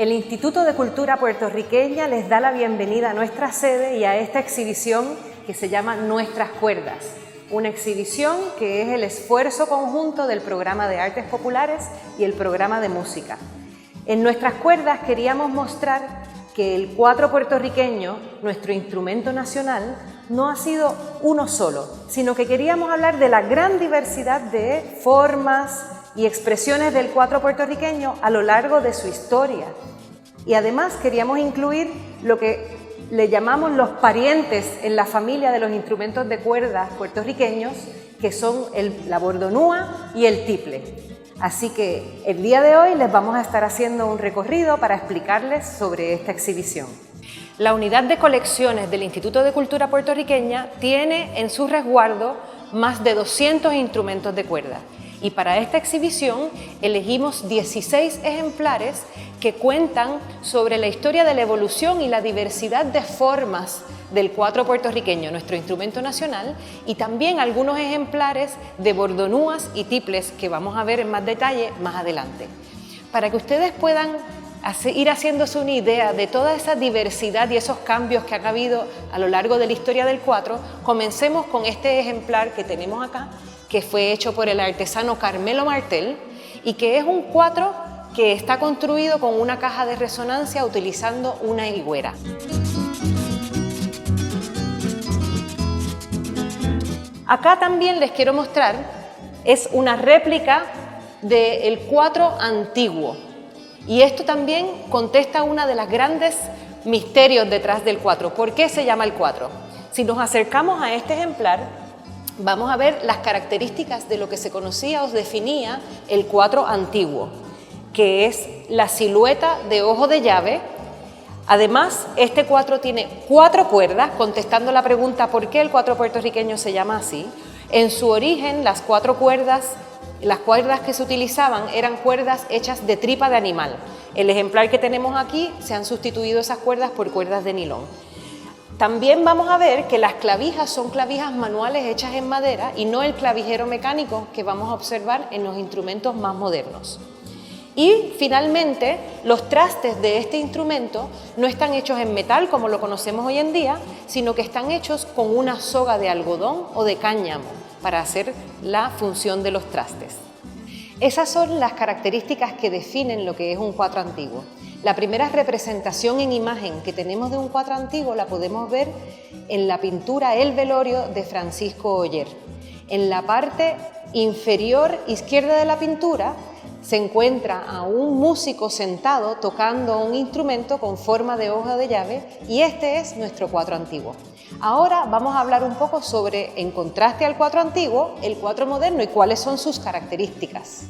El Instituto de Cultura Puertorriqueña les da la bienvenida a nuestra sede y a esta exhibición que se llama Nuestras Cuerdas, una exhibición que es el esfuerzo conjunto del programa de artes populares y el programa de música. En Nuestras Cuerdas queríamos mostrar que el cuatro puertorriqueño, nuestro instrumento nacional, no ha sido uno solo, sino que queríamos hablar de la gran diversidad de formas y expresiones del cuatro puertorriqueño a lo largo de su historia. Y además queríamos incluir lo que le llamamos los parientes en la familia de los instrumentos de cuerdas puertorriqueños, que son la bordonúa y el tiple. Así que el día de hoy les vamos a estar haciendo un recorrido para explicarles sobre esta exhibición. La unidad de colecciones del Instituto de Cultura Puertorriqueña tiene en su resguardo más de 200 instrumentos de cuerda. Y para esta exhibición elegimos 16 ejemplares que cuentan sobre la historia de la evolución y la diversidad de formas del cuatro puertorriqueño, nuestro instrumento nacional, y también algunos ejemplares de bordonúas y tiples que vamos a ver en más detalle más adelante. Para que ustedes puedan ir haciéndose una idea de toda esa diversidad y esos cambios que han habido a lo largo de la historia del cuatro, comencemos con este ejemplar que tenemos acá, que fue hecho por el artesano Carmelo Martel y que es un cuatro que está construido con una caja de resonancia utilizando una higuera. Acá también les quiero mostrar, es una réplica del cuatro antiguo y esto también contesta una de las grandes misterios detrás del cuatro. ¿Por qué se llama el cuatro? Si nos acercamos a este ejemplar, vamos a ver las características de lo que se conocía o definía el cuatro antiguo, que es la silueta de ojo de llave. Además, este cuatro tiene 4 cuerdas, contestando la pregunta ¿por qué el cuatro puertorriqueño se llama así? En su origen, las 4 cuerdas, las cuerdas que se utilizaban eran cuerdas hechas de tripa de animal. El ejemplar que tenemos aquí se han sustituido esas cuerdas por cuerdas de nilón. También vamos a ver que las clavijas son clavijas manuales hechas en madera y no el clavijero mecánico que vamos a observar en los instrumentos más modernos. Y finalmente, los trastes de este instrumento no están hechos en metal como lo conocemos hoy en día, sino que están hechos con una soga de algodón o de cáñamo para hacer la función de los trastes. Esas son las características que definen lo que es un cuatro antiguo. La primera representación en imagen que tenemos de un cuatro antiguo la podemos ver en la pintura El Velorio de Francisco Oller. En la parte inferior izquierda de la pintura se encuentra a un músico sentado tocando un instrumento con forma de hoja de llave y este es nuestro cuatro antiguo. Ahora vamos a hablar un poco sobre, en contraste al cuatro antiguo, el cuatro moderno y cuáles son sus características.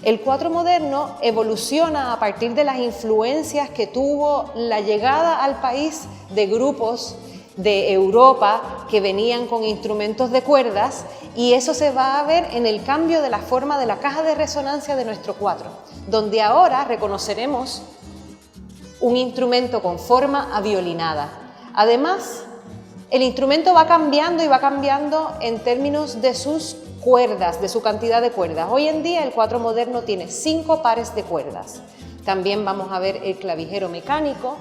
El cuatro moderno evoluciona a partir de las influencias que tuvo la llegada al país de grupos de Europa que venían con instrumentos de cuerdas y eso se va a ver en el cambio de la forma de la caja de resonancia de nuestro cuatro, donde ahora reconoceremos un instrumento con forma aviolinada. Además, el instrumento va cambiando y va cambiando en términos de sus cuerdas, de su cantidad de cuerdas. Hoy en día el cuatro moderno tiene 5 pares de cuerdas. También vamos a ver el clavijero mecánico,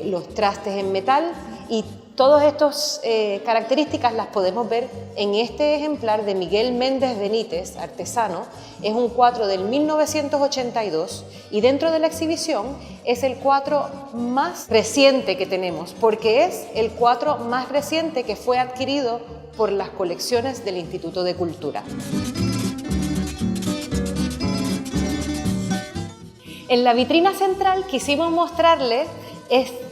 los trastes en metal y todas estas características las podemos ver en este ejemplar de Miguel Méndez Benítez, artesano. Es un cuatro del 1982 y dentro de la exhibición es el cuatro más reciente que tenemos porque es el cuatro más reciente que fue adquirido por las colecciones del Instituto de Cultura. En la vitrina central quisimos mostrarles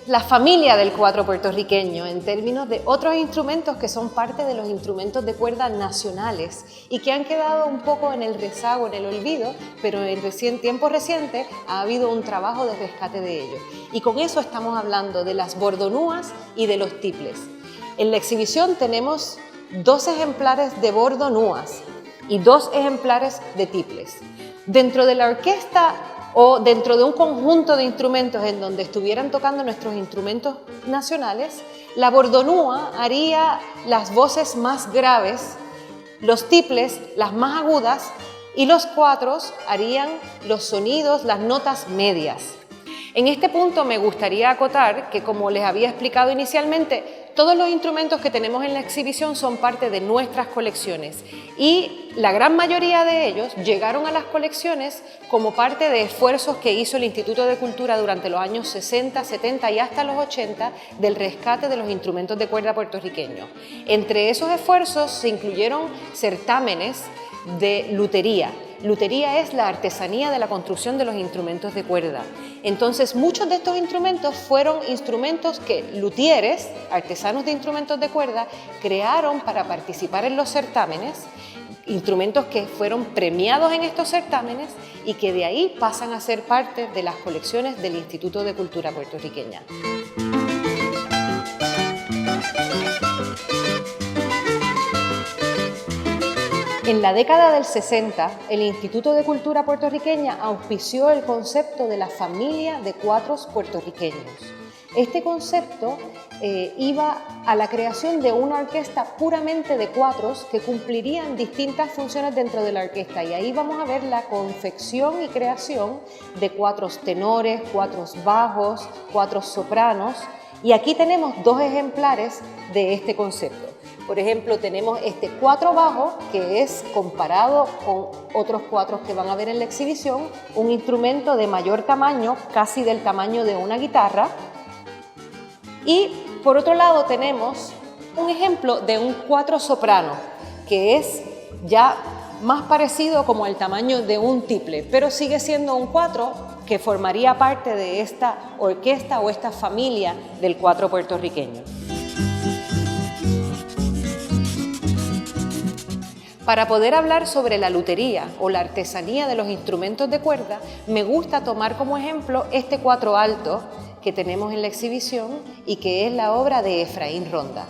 la familia del cuatro puertorriqueño en términos de otros instrumentos que son parte de los instrumentos de cuerda nacionales y que han quedado un poco en el rezago, en el olvido, pero en tiempo reciente ha habido un trabajo de rescate de ellos. Y con eso estamos hablando de las bordonúas y de los tiples. En la exhibición tenemos 2 ejemplares de bordonúas y 2 ejemplares de tiples. Dentro de la orquesta o dentro de un conjunto de instrumentos en donde estuvieran tocando nuestros instrumentos nacionales, la bordonúa haría las voces más graves, los tiples las más agudas y los cuatros harían los sonidos, las notas medias. En este punto me gustaría acotar que, como les había explicado inicialmente, todos los instrumentos que tenemos en la exhibición son parte de nuestras colecciones y la gran mayoría de ellos llegaron a las colecciones como parte de esfuerzos que hizo el Instituto de Cultura durante los años 60, 70 y hasta los 80 del rescate de los instrumentos de cuerda puertorriqueños. Entre esos esfuerzos se incluyeron certámenes de lutería. Lutería es la artesanía de la construcción de los instrumentos de cuerda. Entonces, muchos de estos instrumentos fueron instrumentos que luthieres, artesanos de instrumentos de cuerda, crearon para participar en los certámenes, instrumentos que fueron premiados en estos certámenes y que de ahí pasan a ser parte de las colecciones del Instituto de Cultura puertorriqueña. En la década del 60, el Instituto de Cultura puertorriqueña auspició el concepto de la familia de cuatros puertorriqueños. Este concepto iba a la creación de una orquesta puramente de cuatros que cumplirían distintas funciones dentro de la orquesta, y ahí vamos a ver la confección y creación de cuatros tenores, cuatros bajos, cuatros sopranos, y aquí tenemos dos ejemplares de este concepto. Por ejemplo, tenemos este cuatro bajo, que es, comparado con otros cuatros que van a ver en la exhibición, un instrumento de mayor tamaño, casi del tamaño de una guitarra. Y por otro lado tenemos un ejemplo de un cuatro soprano, que es ya más parecido como el tamaño de un tiple, pero sigue siendo un cuatro que formaría parte de esta orquesta o esta familia del cuatro puertorriqueño. Para poder hablar sobre la lutería o la artesanía de los instrumentos de cuerda, me gusta tomar como ejemplo este cuatro alto que tenemos en la exhibición y que es la obra de Efraín Ronda.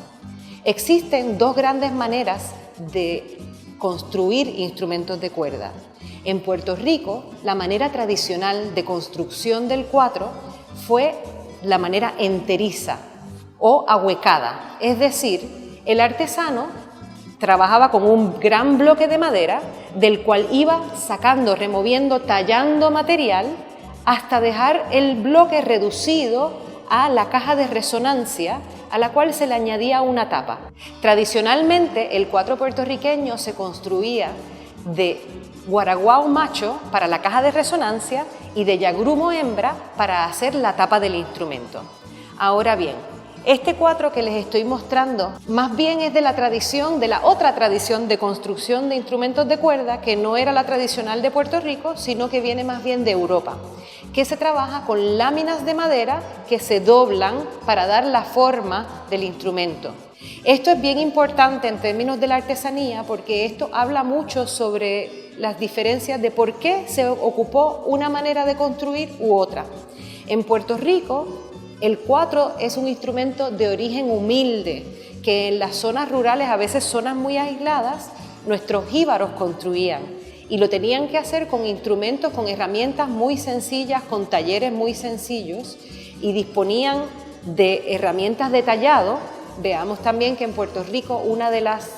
Existen dos grandes maneras de construir instrumentos de cuerda. En Puerto Rico, la manera tradicional de construcción del cuatro fue la manera enteriza o ahuecada, es decir, el artesano trabajaba con un gran bloque de madera del cual iba sacando, removiendo, tallando material hasta dejar el bloque reducido a la caja de resonancia a la cual se le añadía una tapa. Tradicionalmente el cuatro puertorriqueño se construía de guaraguao macho para la caja de resonancia y de yagrumo hembra para hacer la tapa del instrumento. Ahora bien, este cuatro que les estoy mostrando más bien es de la tradición, de la otra tradición de construcción de instrumentos de cuerda, que no era la tradicional de Puerto Rico, sino que viene más bien de Europa, que se trabaja con láminas de madera que se doblan para dar la forma del instrumento. Esto es bien importante en términos de la artesanía porque esto habla mucho sobre las diferencias de por qué se ocupó una manera de construir u otra. En Puerto Rico, el cuatro es un instrumento de origen humilde que en las zonas rurales, a veces zonas muy aisladas, nuestros jíbaros construían y lo tenían que hacer con instrumentos, con herramientas muy sencillas, con talleres muy sencillos y disponían de herramientas de tallado. Veamos también que en Puerto Rico una de las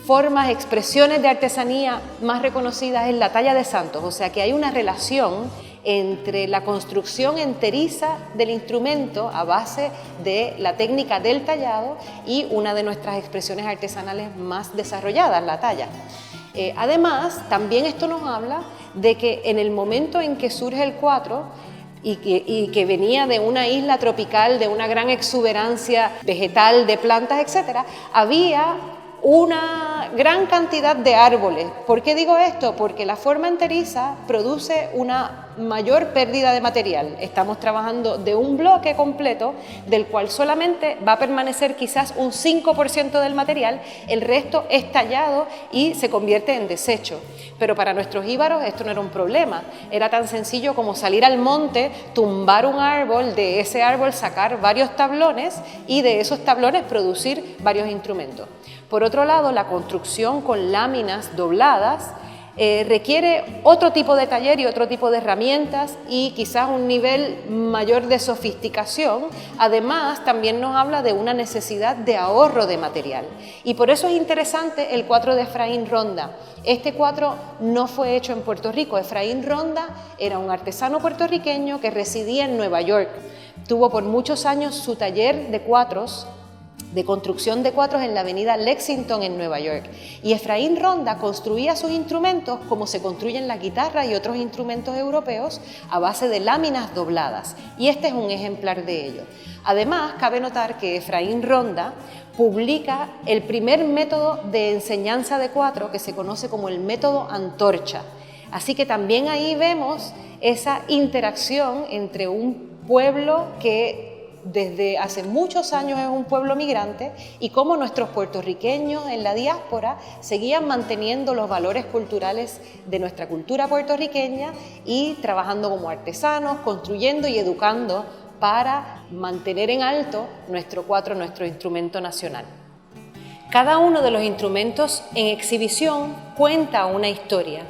formas, expresiones de artesanía más reconocidas es la talla de santos, o sea que hay una relación entre la construcción enteriza del instrumento a base de la técnica del tallado y una de nuestras expresiones artesanales más desarrolladas, la talla. Además, también esto nos habla de que en el momento en que surge el cuatro y que venía de una isla tropical, de una gran exuberancia vegetal, de plantas, etc., había una gran cantidad de árboles. ¿Por qué digo esto? Porque la forma enteriza produce una mayor pérdida de material. Estamos trabajando de un bloque completo del cual solamente va a permanecer quizás un 5% del material, el resto es tallado y se convierte en desecho. Pero para nuestros jíbaros esto no era un problema, era tan sencillo como salir al monte, tumbar un árbol, de ese árbol sacar varios tablones y de esos tablones producir varios instrumentos. Por otro lado, la construcción con láminas dobladas requiere otro tipo de taller y otro tipo de herramientas y quizás un nivel mayor de sofisticación. Además, también nos habla de una necesidad de ahorro de material. Y por eso es interesante el cuatro de Efraín Ronda. Este cuatro no fue hecho en Puerto Rico. Efraín Ronda era un artesano puertorriqueño que residía en Nueva York. Tuvo por muchos años su taller de cuatros, de construcción de cuatros en la avenida Lexington en Nueva York. Y Efraín Ronda construía sus instrumentos como se construyen las guitarras y otros instrumentos europeos a base de láminas dobladas. Y este es un ejemplar de ello. Además, cabe notar que Efraín Ronda publica el primer método de enseñanza de cuatro que se conoce como el método antorcha. Así que también ahí vemos esa interacción entre un pueblo que desde hace muchos años es un pueblo migrante y cómo nuestros puertorriqueños en la diáspora seguían manteniendo los valores culturales de nuestra cultura puertorriqueña y trabajando como artesanos, construyendo y educando para mantener en alto nuestro cuatro, nuestro instrumento nacional. Cada uno de los instrumentos en exhibición cuenta una historia,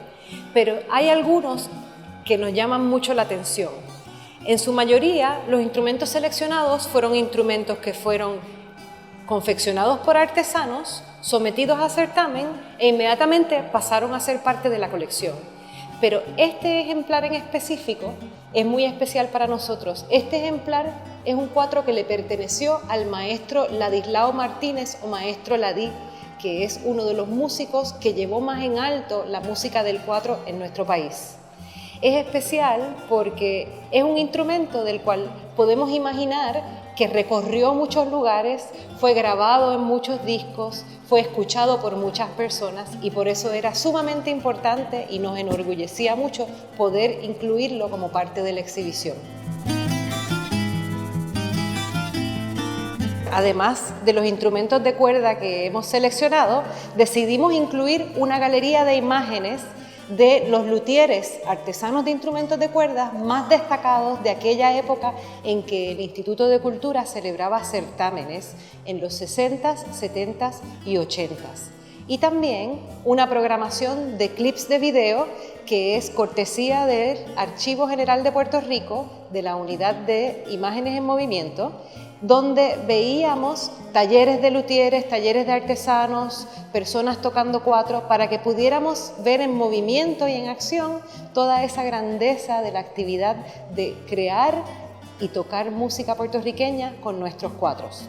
pero hay algunos que nos llaman mucho la atención. En su mayoría, los instrumentos seleccionados fueron instrumentos que fueron confeccionados por artesanos, sometidos a certamen e inmediatamente pasaron a ser parte de la colección. Pero este ejemplar en específico es muy especial para nosotros. Este ejemplar es un cuatro que le perteneció al maestro Ladislao Martínez o maestro Ladí, que es uno de los músicos que llevó más en alto la música del cuatro en nuestro país. Es especial porque es un instrumento del cual podemos imaginar que recorrió muchos lugares, fue grabado en muchos discos, fue escuchado por muchas personas y por eso era sumamente importante y nos enorgullecía mucho poder incluirlo como parte de la exhibición. Además de los instrumentos de cuerda que hemos seleccionado, decidimos incluir una galería de imágenes de los luthieres, artesanos de instrumentos de cuerdas más destacados de aquella época en que el Instituto de Cultura celebraba certámenes en los 60s, 70s y 80s. Y también una programación de clips de video que es cortesía del Archivo General de Puerto Rico, de la Unidad de Imágenes en Movimiento, donde veíamos talleres de luthieres, talleres de artesanos, personas tocando cuatro, para que pudiéramos ver en movimiento y en acción toda esa grandeza de la actividad de crear y tocar música puertorriqueña con nuestros cuatros.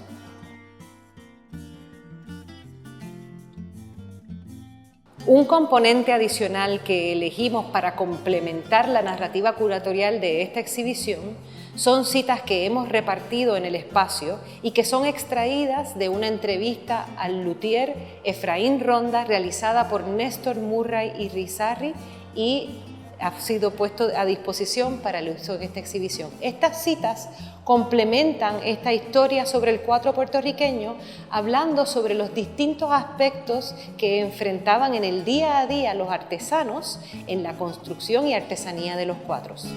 Un componente adicional que elegimos para complementar la narrativa curatorial de esta exhibición son citas que hemos repartido en el espacio y que son extraídas de una entrevista al luthier Efraín Ronda realizada por Néstor Murray y Rizarri y ha sido puesto a disposición para el uso en esta exhibición. Estas citas complementan esta historia sobre el cuatro puertorriqueño, hablando sobre los distintos aspectos que enfrentaban en el día a día los artesanos en la construcción y artesanía de los cuatros.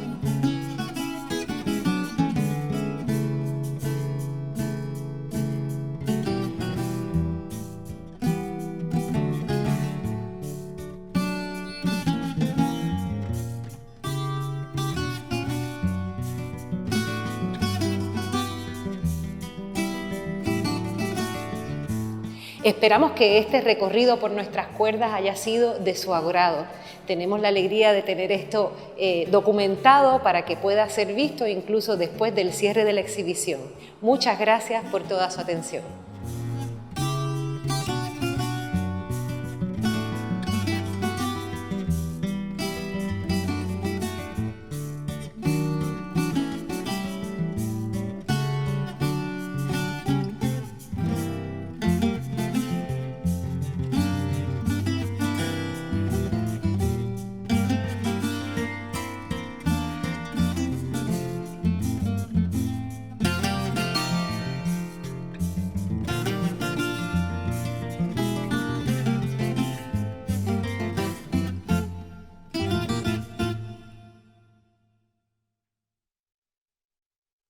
Esperamos que este recorrido por nuestras cuerdas haya sido de su agrado. Tenemos la alegría de tener esto documentado para que pueda ser visto incluso después del cierre de la exhibición. Muchas gracias por toda su atención.